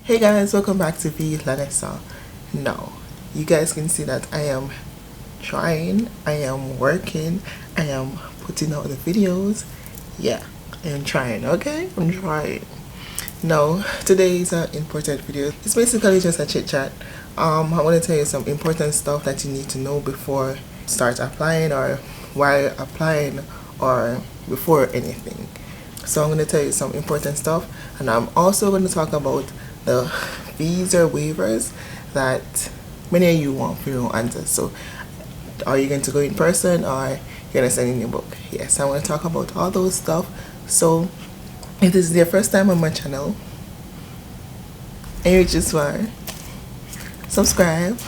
Hey guys, welcome back to V-La-Nessa. Now, you guys can see that I am trying, I am working, I am putting out the videos. Yeah, I am trying, okay? I'm trying. Now, today is an important video. It's basically just a chit chat. I want to tell you some important stuff that you need to know before start applying or while applying or before anything. So I'm going to tell you some important stuff, and I'm also going to talk about the visa waivers that many of you want for your answers. So are you going to go in person or you're going to send in your book? Yes, I want to talk about all those stuff. So if this is your first time on my channel and you just want, subscribe,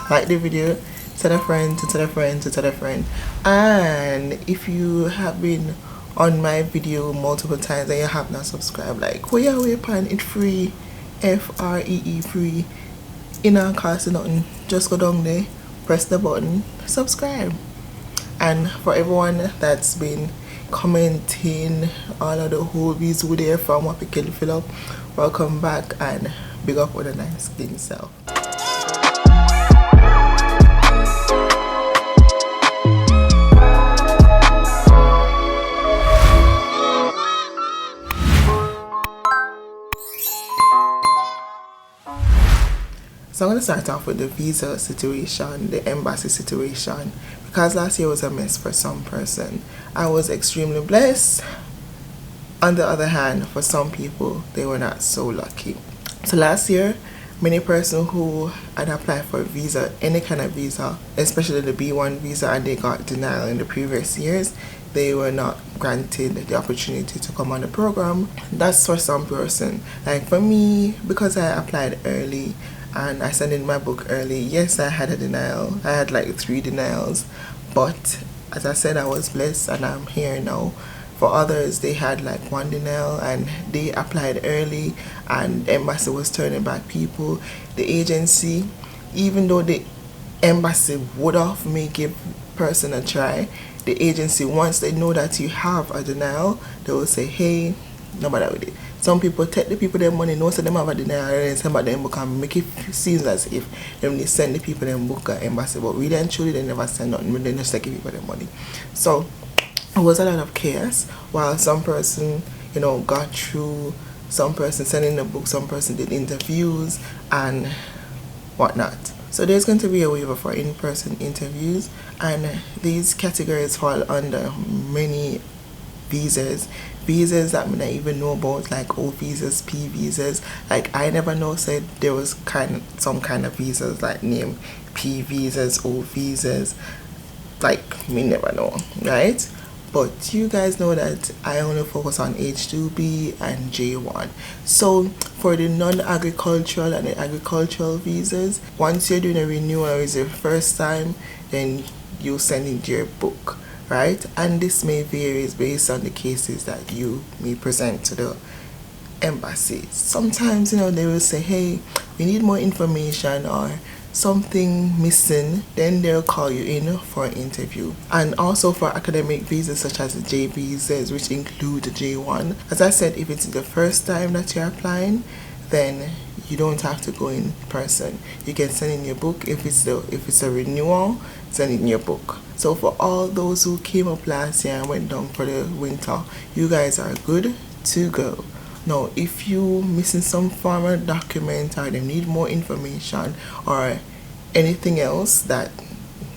like the video, tell a friend, to tell a friend, to tell a friend. And if you have been on my video multiple times and you have not subscribed, like where you way pan, it free, free free, in our cost nothing. Just go down there, press the button, subscribe. And for everyone that's been commenting all of the whole views there from what we can fill up, welcome back and big up on the nice clean self. So I'm going to start off with the visa situation, the embassy situation, because last year was a mess for some person. I was extremely blessed. On the other hand, for some people, they were not so lucky. So last year, many persons who had applied for a visa, any kind of visa, especially the B1 visa, and they got denial in the previous years, they were not granted the opportunity to come on the program. That's for some person. Like for me, because I applied early, and I sent in my book early. Yes, I had a denial. I had like 3 denials, but as I said, I was blessed and I'm here now. For others, they had like 1 denial and they applied early and the embassy was turning back people. The agency, even though the embassy would have may give person a try, the agency, once they know that you have a denial, they will say, hey, no matter with it. Some people take the people their money, know so them have a denial, and then send back them book and make it seem as if them they send the people them book at embassy, but really and truly they never send nothing, but they just take people their money. So it was a lot of chaos. While some person, got through, some person sent in a book, some person did interviews and whatnot. So there's going to be a waiver for in-person interviews, and these categories fall under many visas that I don't even know about, like O visas, P visas. Like I never know said there was some kind of visas like name P visas, O visas. Like me never know, right? But you guys know that I only focus on H2B and J1. So for the non-agricultural and the agricultural visas, once you're doing a renewal or it's your first time, then you send in your book, right? And this may vary based on the cases that you may present to the embassy. Sometimes, they will say, hey, we need more information or something missing, then they'll call you in for an interview. And also for academic visas such as the J visas, which include the J1. As I said, if it's the first time that you're applying, then you don't have to go in person. You can send in your book. If it's a renewal, send in your book. So for all those who came up last year and went down for the winter, you guys are good to go. Now, if you missing some formal document or they need more information or anything else that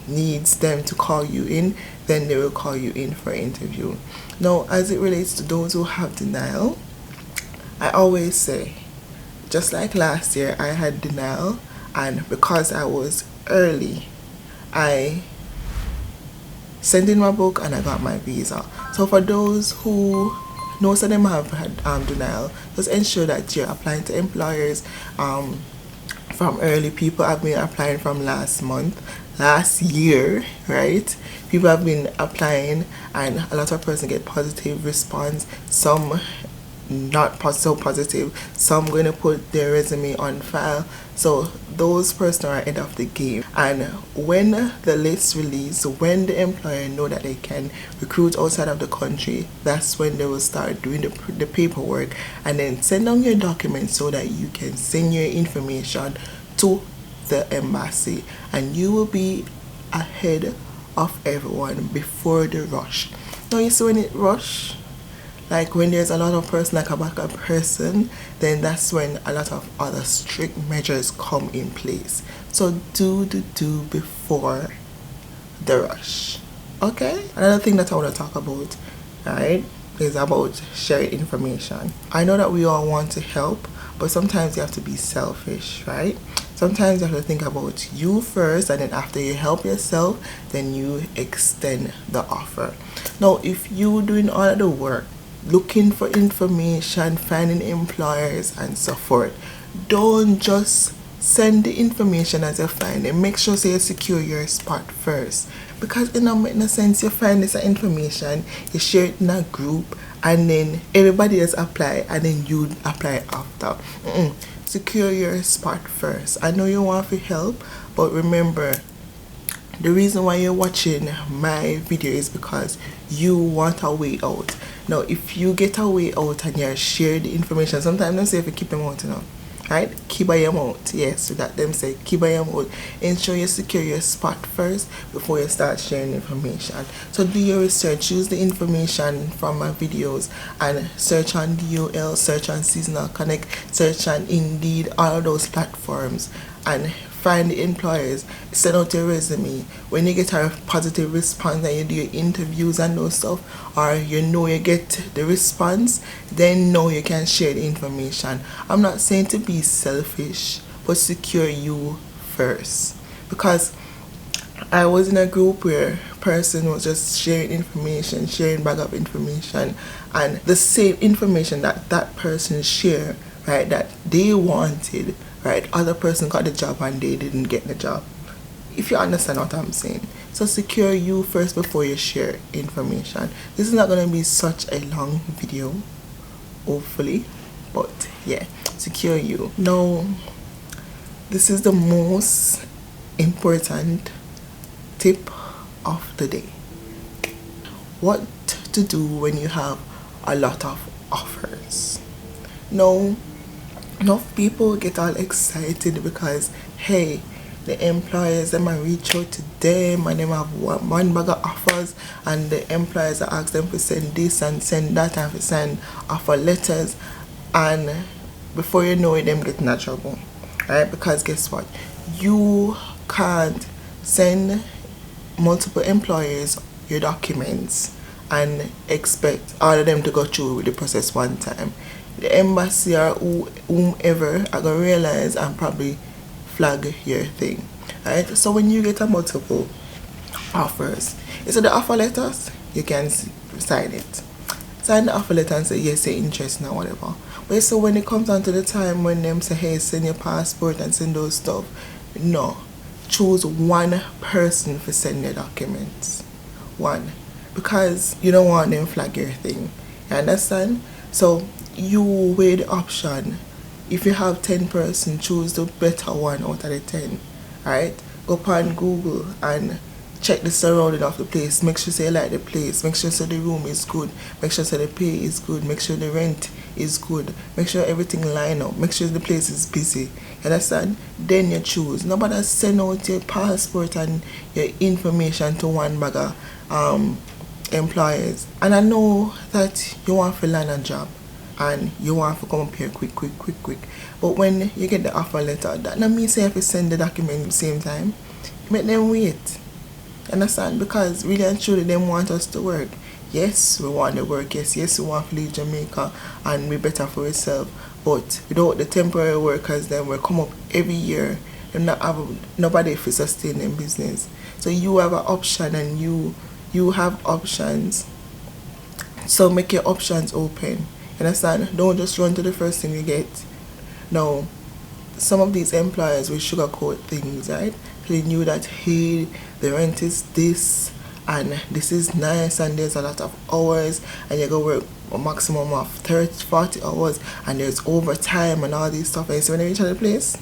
needs them to call you in, then they will call you in for an interview. Now, as it relates to those who have denial, I always say, just like last year, I had denial, and because I was early, I sent in my book and I got my visa. So for those who most of them have had denial, just ensure that you're applying to employers from early. People have been applying from last year, right? People have been applying and a lot of persons get positive response. Some not so positive. Some going to put their resume on file. So those persons are ahead of the game. And when the list release, when the employer know that they can recruit outside of the country, that's when they will start doing the paperwork and then send on your documents so that you can send your information to the embassy, and you will be ahead of everyone before the rush. Now you see when it rush, like when there's a lot of person, like a backup person, then that's when a lot of other strict measures come in place. So do before the rush. Okay, another thing that I want to talk about, right, is about sharing information. I know that we all want to help, but sometimes you have to be selfish, right? Sometimes you have to think about you first, and then after you help yourself, then you extend the offer. Now, if you're doing all of the work, looking for information, finding employers and so forth, don't just send the information as you find it. Make sure you secure your spot first, because it don't make no sense you find this information, you share it in a group, and then everybody else apply, and then you apply after. Secure your spot first. I know you want to help, but remember, the reason why you're watching my video is because you want a way out. Now, if you get a way out and you share the information, sometimes they say if you keep them out, right? Keep by your mouth. Yes, so that them say keep by your mouth. Ensure you secure your spot first before you start sharing information. So do your research. Use the information from my videos and search on DOL, search on Seasonal Connect, search on Indeed, all of those platforms, and find the employers. Send out your resume. When you get a positive response and you do your interviews and those stuff, or you know you get the response, then know you can share the information. I'm not saying to be selfish, but secure you first. Because I was in a group where person was just sharing information, sharing bag of information, and the same information that that person shared, right, that they wanted, right, other person got the job and they didn't get the job. If you understand what I'm saying. So secure you first before you share information. This is not going to be such a long video, hopefully, but yeah, secure you. Now, this is the most important tip of the day. What to do when you have a lot of offers. Now, enough people get all excited because, hey, the employers, they might reach out to them and they have one bag of offers, and the employers ask them to send this and send that and to send offer letters, and before you know it, them getting in trouble, right? Because guess what? You can't send multiple employers your documents and expect all of them to go through with the process one time. The embassy or whomever are going to realize and probably flag your thing, right? So when you get a multiple offers, instead of the offer letters, you can sign it. Sign the offer letter and say yes, you're interested or whatever. But so when it comes down to the time when them say, hey, send your passport and send those stuff, no. Choose one person for send your documents. One. Because you don't want them flag your thing. You understand? So you weigh the option. If you have 10 person, choose the better one out of the 10. Alright? Go upon Google and check the surrounding of the place. Make sure you like the place. Make sure the room is good. Make sure the pay is good. Make sure the rent is good. Make sure everything line up. Make sure the place is busy. You understand? Then you choose. Nobody send out your passport and your information to one bag of employers. And I know that you want to land a job and you want to come up here quick. But when you get the offer letter, that not mean say if you send the document at the same time. Make them wait. Understand? Because really and truly them want us to work. Yes, we want to work. Yes, we want to leave Jamaica and be better for ourselves. But without the temporary workers, then will come up every year and not have nobody for sustain them business. So you have an option and you have options. So make your options open. Understand? Don't just run to the first thing you get. Now, some of these employers will sugarcoat things, right? They knew that, hey, the rent is this and this is nice and there's a lot of hours and you go work a maximum of 30-40 hours, and there's overtime and all these stuff. And so when you reach at the place,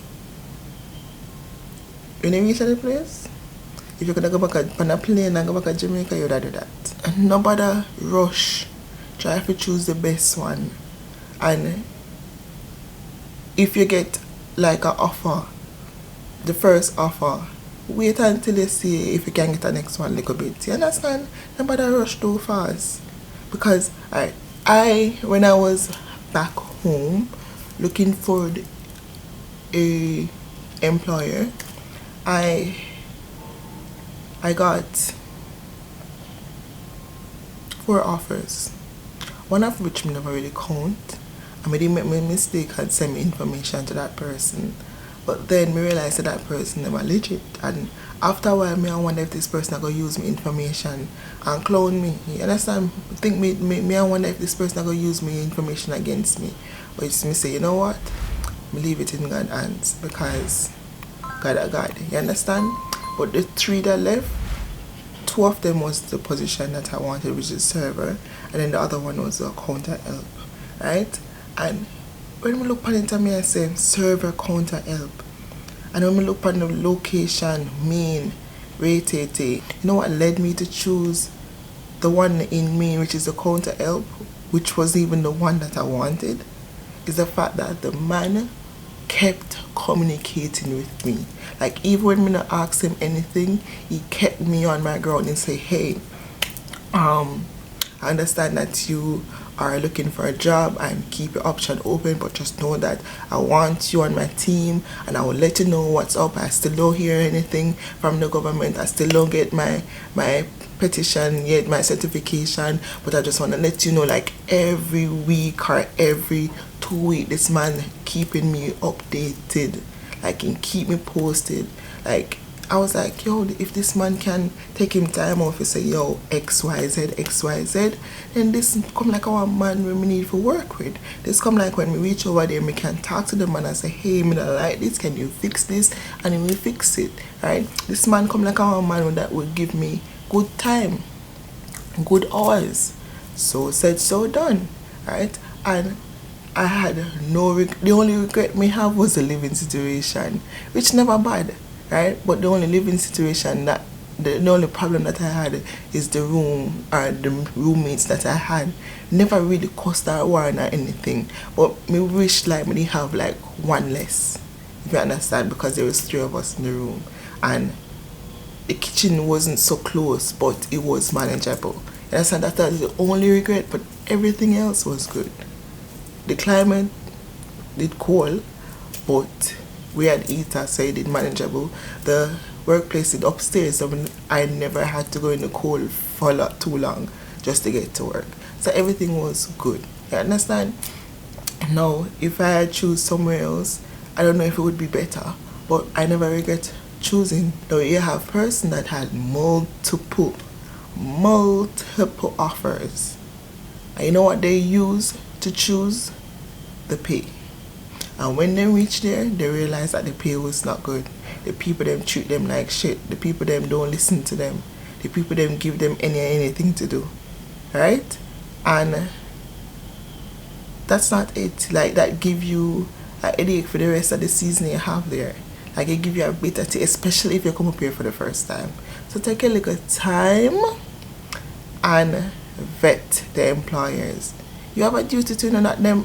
if you're gonna go back on a plane and go back to Jamaica, you'd do that. And nobody rush. Try to choose the best one. And if you get like an offer, the first offer, wait until you see if you can get the next one a little bit. You understand? Nobody rush too fast. Because I when I was back home looking for a employer, I got 4 offers, one of which I never really count. I didn't make my mistake and send me information to that person. But then I realized that person never legit. And after a while, I wonder if this person is going to use my information and clone me. You understand? I think I wonder if this person is going to use my information against me. But it's me say, you know what? I leave it in God's hands, because God are God. You understand? But the 3 that left, 2 of them was the position that I wanted, which is server, and then the other one was the counter help, right? And when we look at it, I say server, counter help, and when we look at the location, main, rated, you know what led me to choose the one in Maine, which is the counter help, which was even the one that I wanted, is the fact that the man kept communicating with me. Like, even when I not ask him anything, he kept me on my ground and say, hey, I understand that you are looking for a job, and keep your option open, but just know that I want you on my team, and I will let you know what's up. I still don't hear anything from the government. I still don't get my petition yet, my certification, but I just want to let you know, like, every week or every 2 weeks, this man keeping me updated, like, and keep me posted. Like, I was like, yo, if this man can take him time off and say, yo, XYZ, then this come like our man we need to work with. This come like when we reach over there, we can talk to the man and say, hey, me not like this, can you fix this? And then we fix it, right? This man come like our man that will give me good time, good hours. So said, so done, right? And I had the only regret me have was the living situation, which never bad. Right, but the only living situation that the only problem that I had is the room, or the roommates that I had. Never really caused that war or anything, but me wish like me have like one less, if you understand, because there was 3 of us in the room, and the kitchen wasn't so close, but it was manageable. You understand? That was the only regret, but everything else was good. The climate did cold, but we had heater, so it did manageable. The workplace did upstairs, so I never had to go in the cold for too long just to get to work. So everything was good. You understand? Now, if I had choose somewhere else, I don't know if it would be better, but I never regret choosing. Now, you have person that had multiple offers. And you know what they use to choose? The pay. And when they reach there, they realize that the pay was not good. The people them treat them like shit. The people them don't listen to them. The people them give them anything to do. Right? And that's not it. Like, that give you a headache for the rest of the season you have there. Like, it give you a bitter taste, especially if you come up here for the first time. So take a little time and vet the employers. You have a duty to know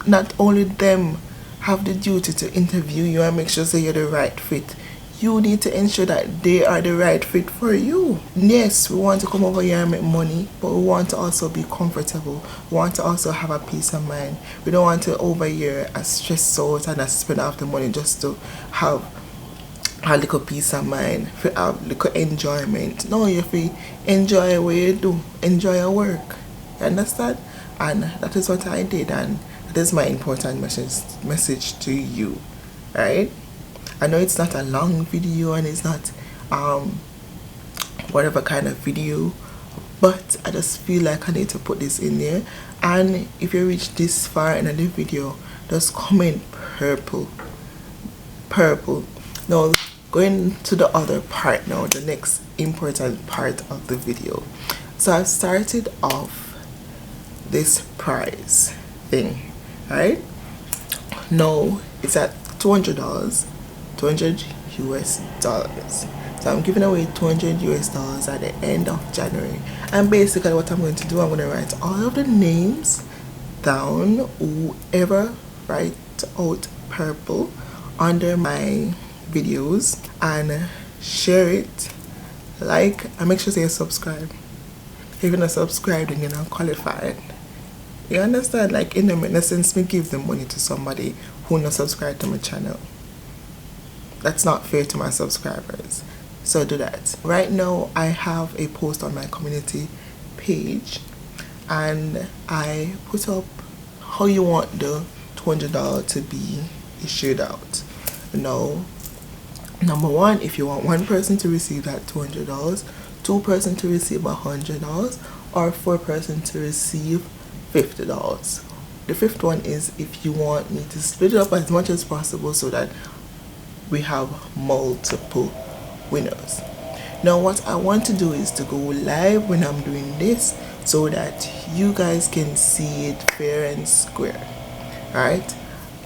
not only them have the duty to interview you and make sure that you're the right fit. You need to ensure that they are the right fit for you. Yes, we want to come over here and make money, but we want to also be comfortable. We want to also have a peace of mind. We don't want to over here stress out and spend off the money just to have a little peace of mind, for a little enjoyment. No, you have to enjoy what you do, enjoy your work. You understand? And that is what I did, and that is my important message to you, right? I know it's not a long video and it's not whatever kind of video, but I just feel like I need to put this in there. And if you reach this far in the video, just comment purple. Now, going to the other part now, the next important part of the video. So I've started off this prize thing, right? No, it's at $200, 200 US dollars. So I'm giving away 200 US dollars at the end of January. And basically what I'm going to do, I'm going to write all of the names down, whoever write out purple under my videos, and share it, like, and make sure you subscribe. If you're not subscribed, then you're not qualified. You understand? Like, in a sense, me give the money to somebody who not subscribed to my channel. That's not fair to my subscribers. So do that. Right now, I have a post on my community page, and I put up how you want the $200 to be issued out. Now, number one, if you want one person to receive that $200, two person to receive $100, or four person to receive $50. The fifth one is if you want me to split it up as much as possible so that we have multiple winners. Now what I want to do is to go live when I'm doing this so that you guys can see it fair and square. Alright,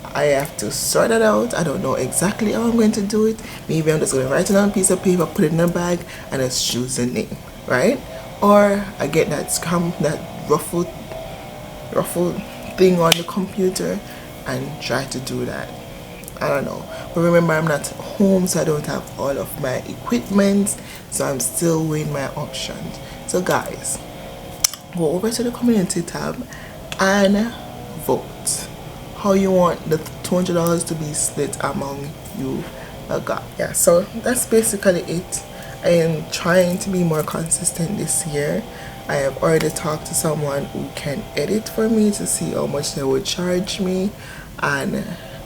I have to sort it out. I don't know exactly how I'm going to do it. Maybe I'm just going to write it on a piece of paper, put it in a bag, and just choose a name, right? Or I get that ruffled thing on the computer and try to do that. I don't know. But remember, I'm not home, so I don't have all of my equipment, so I'm still weighing my options. So guys, go over to the community tab and vote how you want the $200 to be split among you guys. Yeah, so that's basically it. I am trying to be more consistent this year. I have already talked to someone who can edit for me to see how much they would charge me, and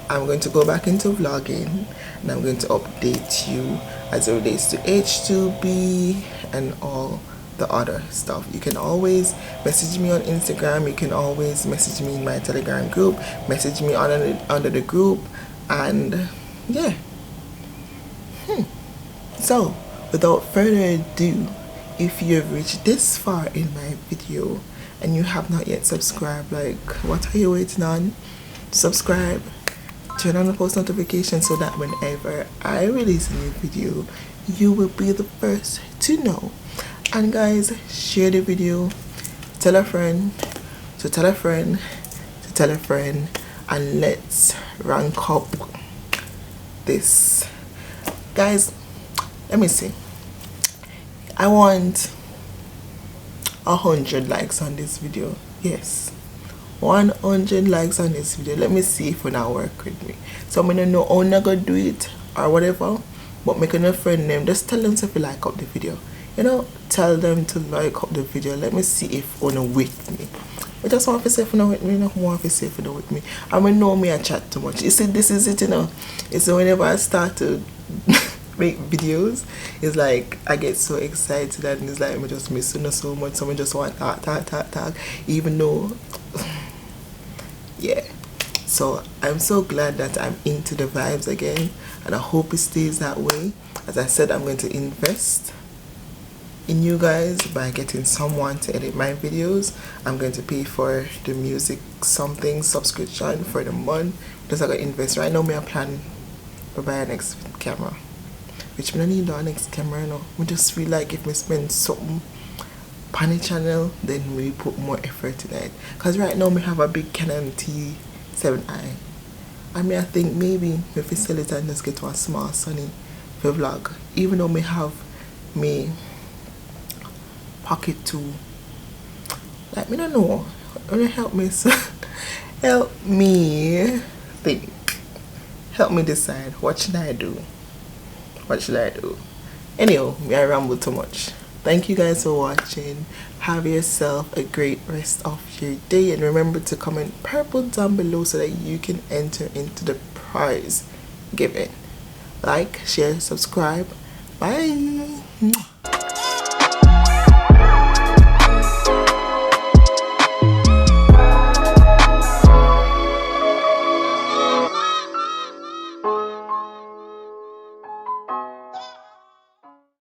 I'm going to go back into vlogging, and I'm going to update you as it relates to H2B and all the other stuff. You can always message me on Instagram, you can always message me in my Telegram group, message me under the group, and yeah. So without further ado, if you have reached this far in my video and you have not yet subscribed, like, what are you waiting on? Subscribe, turn on the post notification so that whenever I release a new video, you will be the first to know. And guys, share the video, tell a friend to tell a friend to tell a friend, and let's rank up this. Guys, let me see. I want 100 likes on this video. Yes, 100 likes on this video. Let me see if it work with me. So I don't know how I'm gonna do it or whatever, but making a friend name, just tell them if you like up the video. You know, tell them to like up the video. Let me see if you're with me. I just want to say if you're with me, no want to say if you're with me. I mean, know me, I chat too much. You see, this is it, you know. It's whenever I start to make videos, it's like I get so excited, and it's like I just miss so much. So I just want talk, even though yeah. So I'm so glad that I'm into the vibes again, and I hope it stays that way. As I said, I'm going to invest in you guys by getting someone to edit my videos. I'm going to pay for the music something subscription for the month. Just I gotta invest. Right now, I plan to buy a next camera, which I don't need a next camera now. I just feel like if we spend something on the channel, then we put more effort in it. Cause right now we have a big Canon T7i. I mean, I think maybe if we sell it and just get to a small Sony for vlog. Even though we have me Pocket 2. Like, me don't know. Help me, help me think. Help me decide. What should I do? What should I do? Anyhow, I ramble too much. Thank you guys for watching. Have yourself a great rest of your day, and remember to comment purple down below so that you can enter into the prize giving. Like, share, subscribe. Bye.